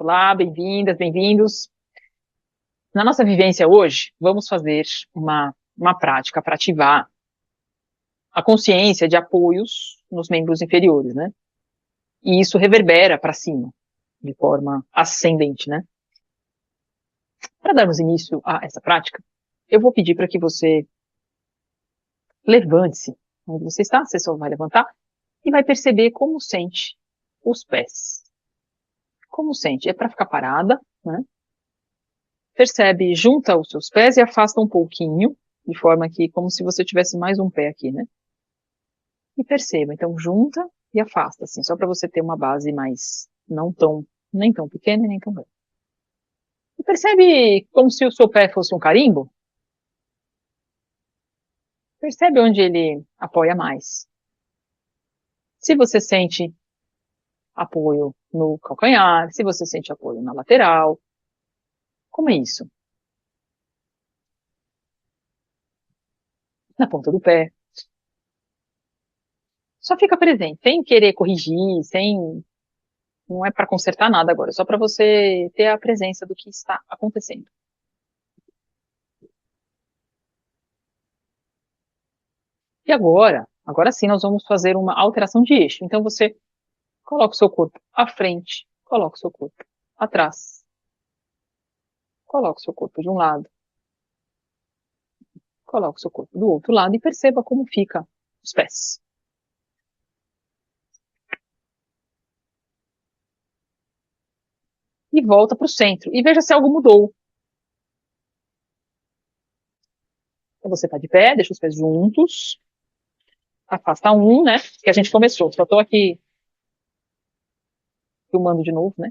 Olá, bem-vindas, bem-vindos. Na nossa vivência hoje, vamos fazer uma prática para ativar a consciência de apoios nos membros inferiores, né? E isso reverbera para cima, de forma ascendente, né? Para darmos início a essa prática, eu vou pedir para que você levante-se onde você está, você só vai levantar e vai perceber como sente os pés. Como sente? É para ficar parada, né? Percebe, junta os seus pés e afasta um pouquinho, de forma que, como se você tivesse mais um pé aqui, né? E perceba, então junta e afasta, assim, só para você ter uma base mais, não tão, nem tão pequena e nem tão grande. E percebe como se o seu pé fosse um carimbo? Percebe onde ele apoia mais. Se você sente apoio no calcanhar, se você sente apoio na lateral, como é isso? Na ponta do pé. Só fica presente, sem querer corrigir, sem. Não é para consertar nada agora, é só para você ter a presença do que está acontecendo. E agora sim, nós vamos fazer uma alteração de eixo. Então você coloca o seu corpo à frente, coloca o seu corpo atrás, coloca o seu corpo de um lado, coloca o seu corpo do outro lado e perceba como fica os pés. E volta para o centro e veja se algo mudou. Então você está de pé, deixa os pés juntos, afasta um, né? Que a gente começou. Só estou aqui filmando de novo, né?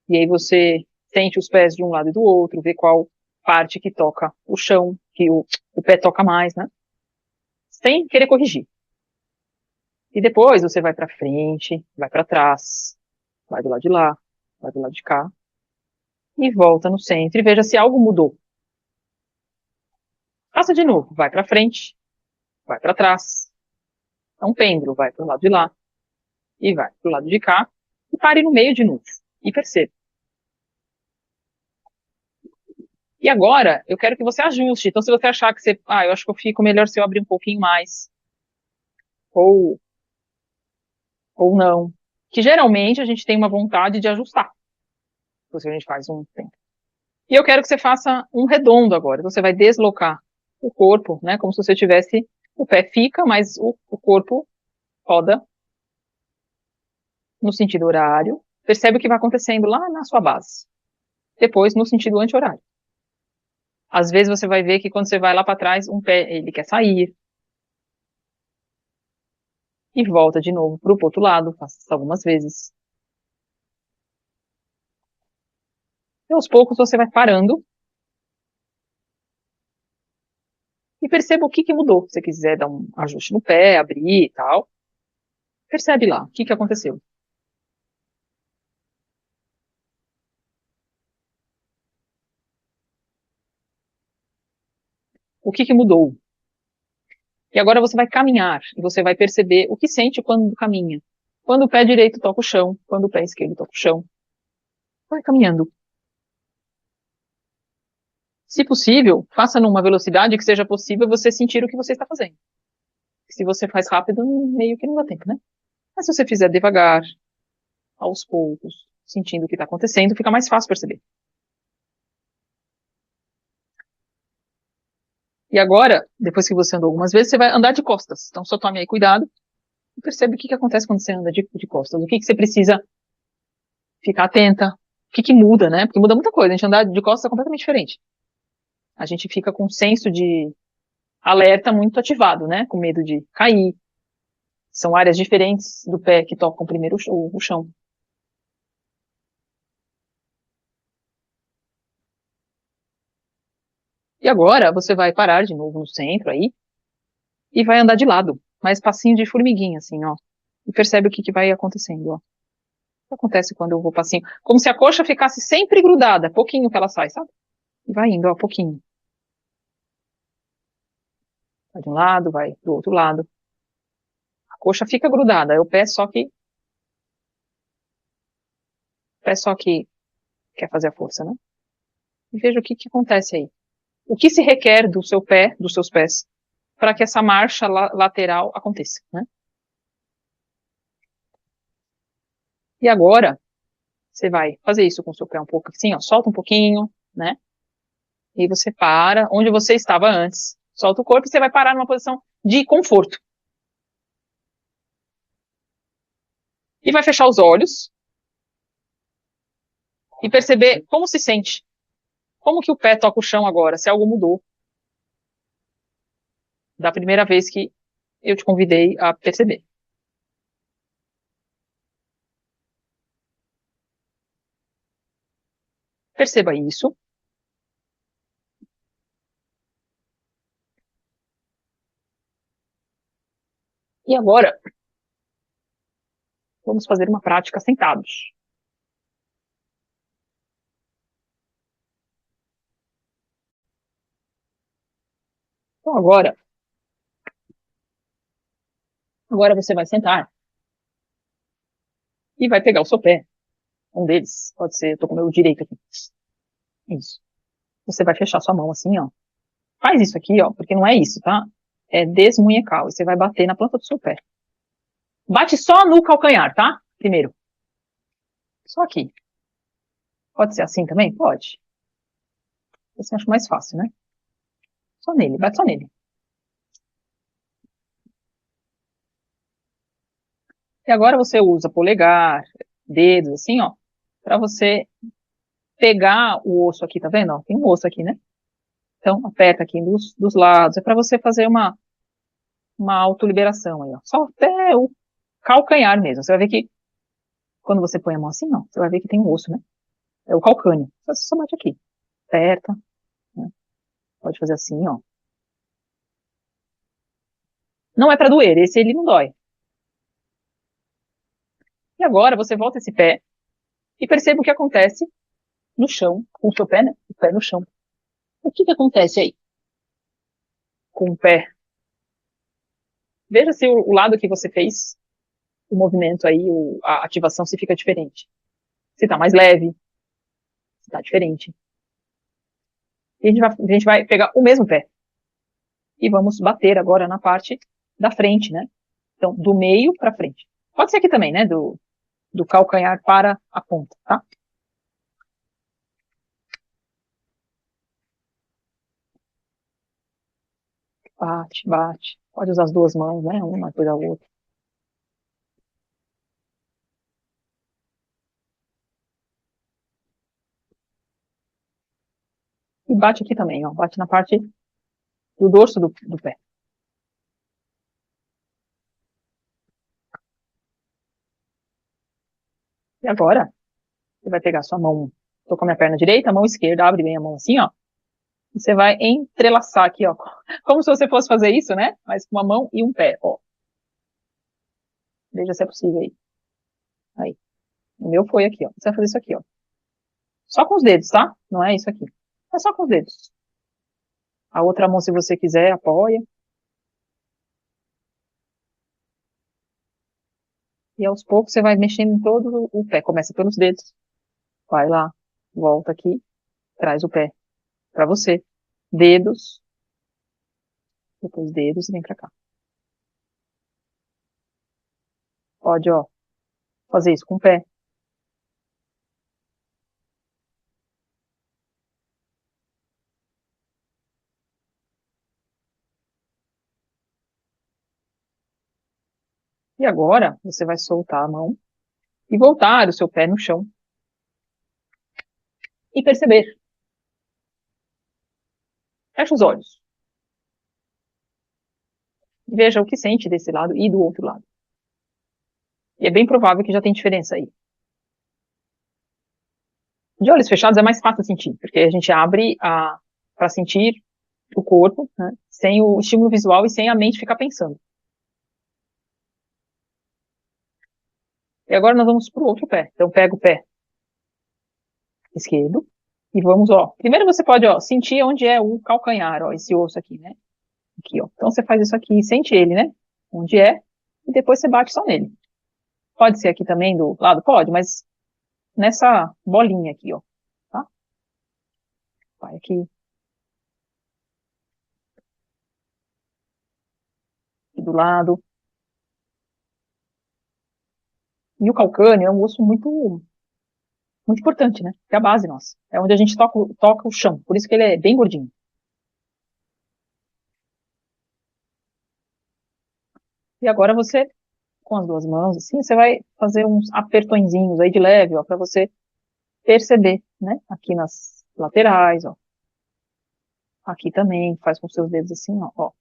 E aí você sente os pés de um lado e do outro, vê qual parte que toca o chão, que o pé toca mais, né? Sem querer corrigir. E depois você vai para frente, vai para trás, vai do lado de lá, vai do lado de cá, e volta no centro e veja se algo mudou. Faça de novo, vai para frente, vai para trás. É um pêndulo, vai para o lado de lá e vai para o lado de cá, e pare no meio de novo. E perceba. E agora, eu quero que você ajuste. Então, se você achar que você, eu acho que eu fico melhor se eu abrir um pouquinho mais, ou, ou não. Que geralmente a gente tem uma vontade de ajustar. Então, se a gente faz um tempo. E eu quero que você faça um redondo agora. Então, você vai deslocar o corpo, né? Como se você tivesse, o pé fica, mas o corpo roda no sentido horário. Percebe o que vai acontecendo lá na sua base. Depois, no sentido anti-horário. Às vezes você vai ver que quando você vai lá para trás, um pé, ele quer sair. E volta de novo para o outro lado, faça isso algumas vezes. E aos poucos você vai parando e perceba o que mudou. Se você quiser dar um ajuste no pé, abrir e tal, percebe lá o que aconteceu. O que mudou. E agora você vai caminhar e você vai perceber o que sente quando caminha. Quando o pé direito toca o chão, quando o pé esquerdo toca o chão. Vai caminhando. Se possível, faça numa velocidade que seja possível você sentir o que você está fazendo. Se você faz rápido, meio que não dá tempo, né? Mas se você fizer devagar, aos poucos, sentindo o que está acontecendo, fica mais fácil perceber. E agora, depois que você andou algumas vezes, você vai andar de costas. Então só tome aí cuidado e percebe o que acontece quando você anda de costas. O que você precisa ficar atenta. O que muda, né? Porque muda muita coisa. A gente andar de costas é completamente diferente. A gente fica com um senso de alerta muito ativado, né? Com medo de cair. São áreas diferentes do pé que tocam primeiro o chão. E agora você vai parar de novo no centro aí e vai andar de lado, mais passinho de formiguinha, assim, ó. E percebe o que vai acontecendo, ó. O que acontece quando eu vou passinho? Como se a coxa ficasse sempre grudada, pouquinho que ela sai, sabe? E vai indo, ó, pouquinho. Vai de um lado, vai do outro lado. A coxa fica grudada, é o pé só que quer fazer a força, né? E veja o que acontece aí. O que se requer do seu pé, dos seus pés, para que essa marcha lateral aconteça, né? E agora, você vai fazer isso com o seu pé um pouco assim, ó, solta um pouquinho, né? E você para onde você estava antes. Solta o corpo e você vai parar numa posição de conforto. E vai fechar os olhos e perceber como se sente. Como que o pé toca o chão agora, se algo mudou da primeira vez que eu te convidei a perceber. Perceba isso. E agora, vamos fazer uma prática sentados. Então agora você vai sentar e vai pegar o seu pé. Um deles, pode ser, eu tô com o meu direito aqui. Isso. Você vai fechar sua mão assim, ó. Faz isso aqui, ó, porque não é isso, tá? É desmunhecar. E você vai bater na planta do seu pé. Bate só no calcanhar, tá? Primeiro. Só aqui. Pode ser assim também? Pode. Esse eu acho mais fácil, né? Só nele, bate só nele. E agora você usa polegar, dedos, assim, ó, para você pegar o osso aqui, tá vendo? Ó, tem um osso aqui, né? Então, aperta aqui dos lados. É para você fazer uma autoliberação aí, ó. Só até o calcanhar mesmo. Você vai ver que quando você põe a mão assim, ó, você vai ver que tem um osso, né? É o calcânio. Você só bate aqui. Aperta, né? Pode fazer assim, ó. Não é para doer, esse ele não dói. E agora você volta esse pé e perceba o que acontece no chão, com o seu pé, né? O pé no chão. O que acontece aí com o pé? Veja se o lado que você fez, o movimento aí, a ativação, se fica diferente. Se tá mais leve, se tá diferente. E a gente vai pegar o mesmo pé. E vamos bater agora na parte da frente, né? Então, do meio para frente. Pode ser aqui também, né? Do calcanhar para a ponta, tá? Bate, bate. Pode usar as duas mãos, né? Uma depois a outra. E bate aqui também, ó. Bate na parte do dorso do pé. E agora, você vai pegar sua mão, tô com a minha perna direita, a mão esquerda, abre bem a mão assim, ó. E você vai entrelaçar aqui, ó. Como se você fosse fazer isso, né? Mas com uma mão e um pé, ó. Veja se é possível aí. Aí. O meu foi aqui, ó. Você vai fazer isso aqui, ó. Só com os dedos, tá? Não é isso aqui. É só com os dedos. A outra mão, se você quiser, apoia. E aos poucos você vai mexendo em todo o pé. Começa pelos dedos. Vai lá, volta aqui, traz o pé para você. Dedos, depois dedos e vem pra cá. Pode, ó, fazer isso com o pé. E agora você vai soltar a mão e voltar o seu pé no chão e perceber. Fecha os olhos. Veja o que sente desse lado e do outro lado. E é bem provável que já tem diferença aí. De olhos fechados é mais fácil sentir, porque a gente abre para sentir o corpo, né, sem o estímulo visual e sem a mente ficar pensando. E agora nós vamos para o outro pé. Então pega o pé esquerdo e vamos, ó. Primeiro você pode, ó, sentir onde é o calcanhar, ó, esse osso aqui, né? Aqui, ó. Então você faz isso aqui, sente ele, né? Onde é, e depois você bate só nele. Pode ser aqui também do lado? Pode, mas nessa bolinha aqui, ó. vai aqui, aqui do lado. E o calcâneo é um osso muito, muito importante, né? É a base nossa. É onde a gente toca o chão. Por isso que ele é bem gordinho. E agora você, com as duas mãos, assim, você vai fazer uns apertõezinhos aí de leve, ó, para você perceber, né? Aqui nas laterais, ó. Aqui também, faz com seus dedos assim, ó.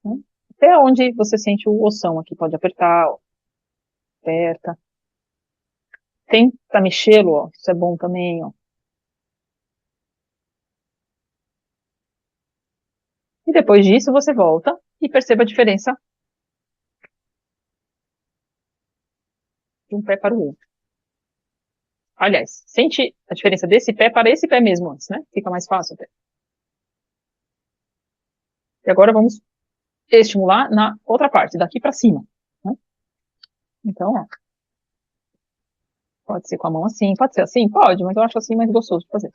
Né? Até onde você sente o ossão aqui, pode apertar, ó, aperta. Tenta mexê-lo, ó, isso é bom também, ó. E depois disso você volta e perceba a diferença de um pé para o outro. Aliás, sente a diferença desse pé para esse pé mesmo antes, né? Fica mais fácil até. E agora vamos estimular na outra parte, daqui para cima, né? Então, ó, pode ser com a mão assim, pode ser assim? Pode, mas eu acho assim mais gostoso de fazer.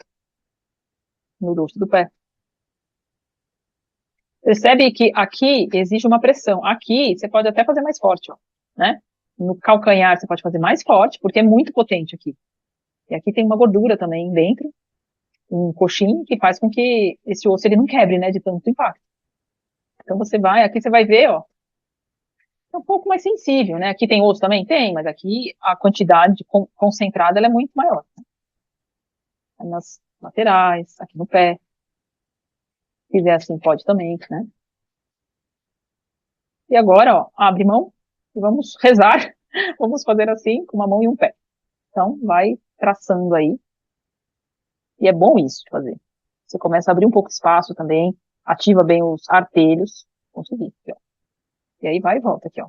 No dorso do pé. Percebe que aqui exige uma pressão. Aqui você pode até fazer mais forte, ó, né? No calcanhar você pode fazer mais forte, porque é muito potente aqui. E aqui tem uma gordura também dentro, um coxim, que faz com que esse osso ele não quebre, né, de tanto impacto. Então você vai, aqui você vai ver, ó, é um pouco mais sensível, né? Aqui tem osso também? Tem, mas aqui a quantidade concentrada ela é muito maior. Nas laterais, aqui no pé. Se quiser assim, pode também, né? E agora, ó, abre mão e vamos rezar. Vamos fazer assim, com uma mão e um pé. Então, vai traçando aí. E é bom isso de fazer. Você começa a abrir um pouco de espaço também, ativa bem os artelhos. Consegui, aqui, ó. E aí vai e volta aqui, ó.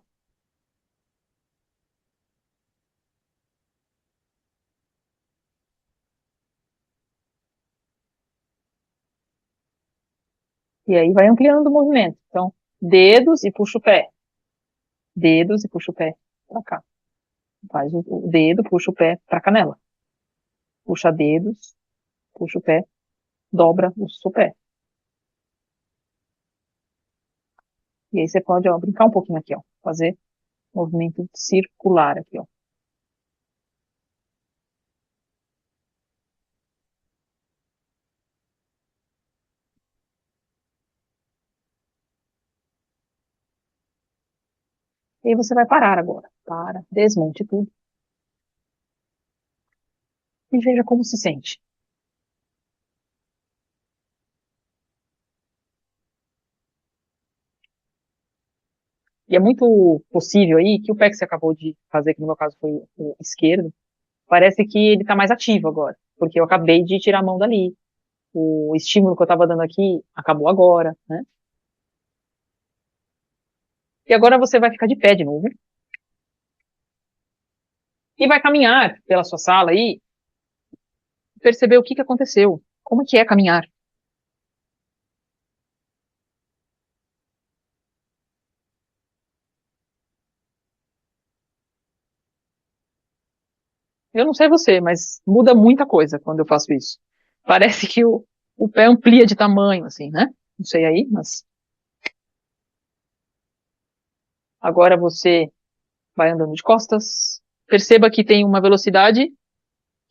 E aí vai ampliando o movimento. Então, dedos e puxa o pé. Dedos e puxa o pé pra cá. Faz o dedo, puxa o pé pra canela. Puxa dedos, puxa o pé, dobra o seu pé. E aí você pode, ó, brincar um pouquinho aqui, ó. Fazer movimento circular aqui, ó. E aí você vai parar agora. Para, desmonte tudo e veja como se sente. E é muito possível aí que o pé que você acabou de fazer, que no meu caso foi o esquerdo, parece que ele tá mais ativo agora. Porque eu acabei de tirar a mão dali. O estímulo que eu tava dando aqui acabou agora, né? E agora você vai ficar de pé de novo. E vai caminhar pela sua sala aí, perceber o que que aconteceu. Como é que é caminhar? Eu não sei você, mas muda muita coisa quando eu faço isso. Parece que o pé amplia de tamanho, assim, né? Não sei aí, mas agora você vai andando de costas. Perceba que tem uma velocidade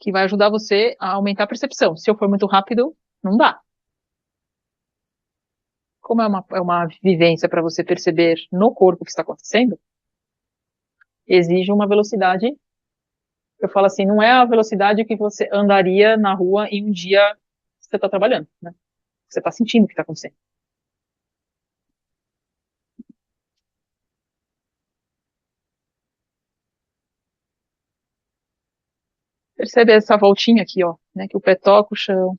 que vai ajudar você a aumentar a percepção. Se eu for muito rápido, não dá. Como é uma vivência para você perceber no corpo o que está acontecendo, exige uma velocidade. Eu falo assim, não é a velocidade que você andaria na rua em um dia que você está trabalhando, né? Você está sentindo o que está acontecendo. Percebe essa voltinha aqui, ó, né? Que o pé toca o chão.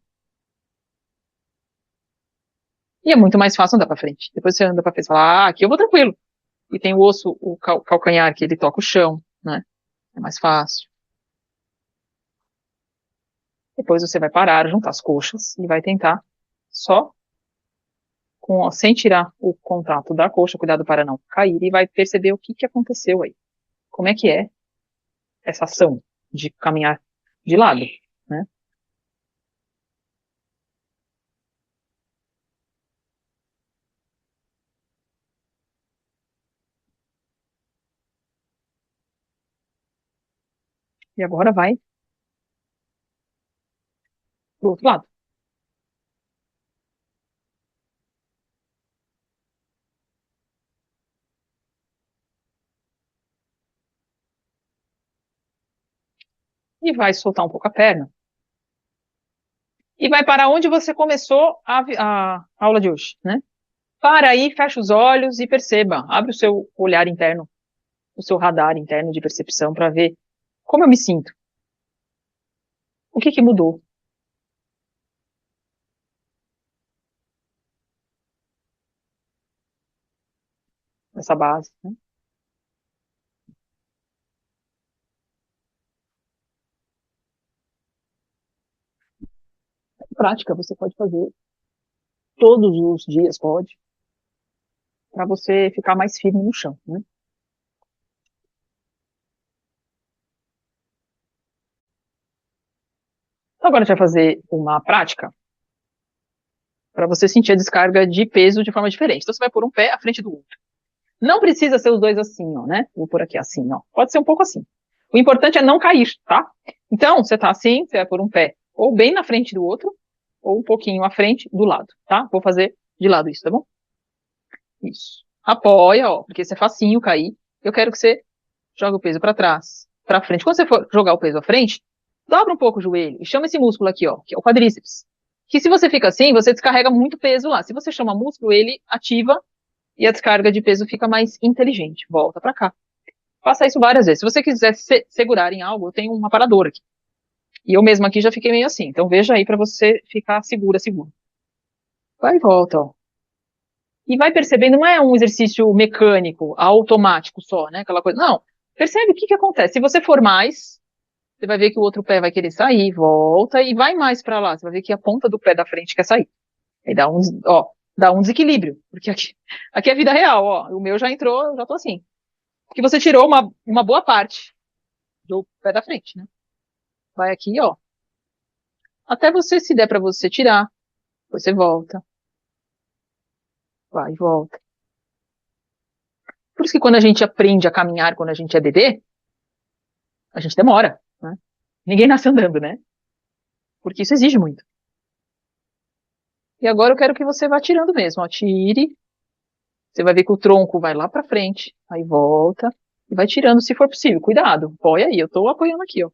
E é muito mais fácil andar para frente. Depois você anda para frente e fala, ah, aqui eu vou tranquilo. E tem o osso, o calcanhar, que ele toca o chão, né? É mais fácil. Depois você vai parar, juntar as coxas e vai tentar só sem tirar o contato da coxa, cuidado para não cair, e vai perceber o que que aconteceu aí. Como é essa ação de caminhar de lado, né? E agora vai pro outro lado. E vai soltar um pouco a perna. E vai para onde você começou a aula de hoje, né? Para aí, fecha os olhos e perceba. Abre o seu olhar interno, o seu radar interno de percepção para ver como eu me sinto. O que que mudou nessa base, né? Prática, você pode fazer todos os dias, pode, para você ficar mais firme no chão, né? Então, agora a gente vai fazer uma prática para você sentir a descarga de peso de forma diferente. Então, você vai pôr um pé à frente do outro. Não precisa ser os dois assim, ó, né? Vou pôr aqui assim, ó. Pode ser um pouco assim. O importante é não cair, tá? Então, você tá assim, você vai pôr um pé ou bem na frente do outro, ou um pouquinho à frente do lado, tá? Vou fazer de lado isso, tá bom? Isso. Apoia, ó, porque isso é facinho cair. Eu quero que você jogue o peso para trás, para frente. Quando você for jogar o peso à frente, dobra um pouco o joelho e chama esse músculo aqui, ó, que é o quadríceps. Que se você fica assim, você descarrega muito peso lá. Se você chama músculo, ele ativa e a descarga de peso fica mais inteligente. Volta para cá. Faça isso várias vezes. Se você quiser segurar em algo, eu tenho um aparador aqui. E eu mesma aqui já fiquei meio assim. Então veja aí para você ficar segura, segura. Vai e volta, ó. E vai percebendo, não é um exercício mecânico, automático só, né? Aquela coisa. Não. Percebe o que que acontece. Se você for mais, você vai ver que o outro pé vai querer sair, volta e vai mais para lá. Você vai ver que a ponta do pé da frente quer sair. Aí dá um desequilíbrio. Porque aqui é vida real, ó. O meu já entrou, eu já tô assim. Porque você tirou uma boa parte do pé da frente, né? Vai aqui, ó. Até você, se der para você tirar, você volta, vai e volta. Por isso que quando a gente aprende a caminhar, quando a gente é bebê, a gente demora, né? Ninguém nasce andando, né? Porque isso exige muito. E agora eu quero que você vá tirando mesmo, ó. Tire. Você vai ver que o tronco vai lá para frente, aí volta e vai tirando se for possível. Cuidado, apoia aí, eu tô apoiando aqui, ó.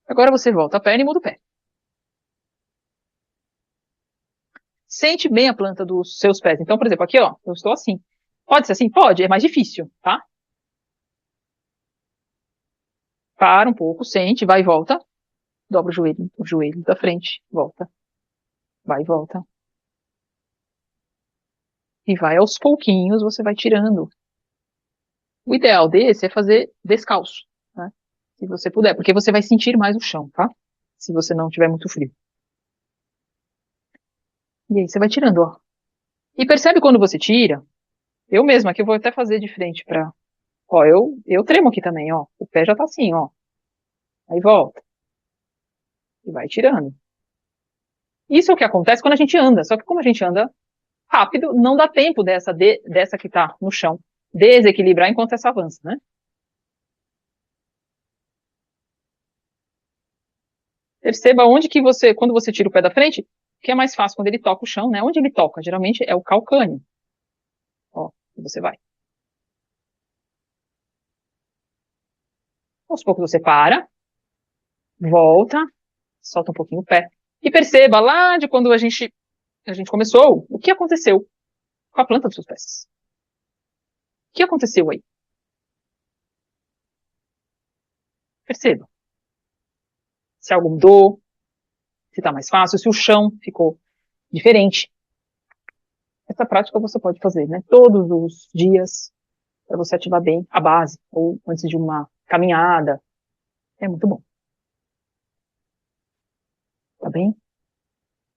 Agora você volta a perna e muda o pé. Sente bem a planta dos seus pés. Então, por exemplo, aqui, ó, eu estou assim. Pode ser assim? Pode, é mais difícil, tá? Para um pouco, sente, vai e volta. Dobra o joelho da frente, volta, vai e volta. E vai aos pouquinhos, você vai tirando. O ideal desse é fazer descalço, né? Se você puder, porque você vai sentir mais o chão, tá? Se você não tiver muito frio. E aí você vai tirando, ó. E percebe quando você tira, eu mesma, aqui eu vou até fazer de frente pra. Ó, eu tremo aqui também, ó. O pé já tá assim, ó. Aí volta. E vai tirando. Isso é o que acontece quando a gente anda. Só que como a gente anda rápido, não dá tempo dessa que tá no chão desequilibrar enquanto essa avança, né? Perceba onde que você, quando você tira o pé da frente, que é mais fácil quando ele toca o chão, né? Onde ele toca, geralmente é o calcâneo. Ó, você vai. Aos poucos você para, volta, solta um pouquinho o pé. E perceba lá de quando a gente começou, o que aconteceu com a planta dos seus pés. O que aconteceu aí? Perceba. Se algo mudou, se está mais fácil, se o chão ficou diferente. Essa prática você pode fazer, né? Todos os dias, para você ativar bem a base, ou antes de uma caminhada. É muito bom, tá bem?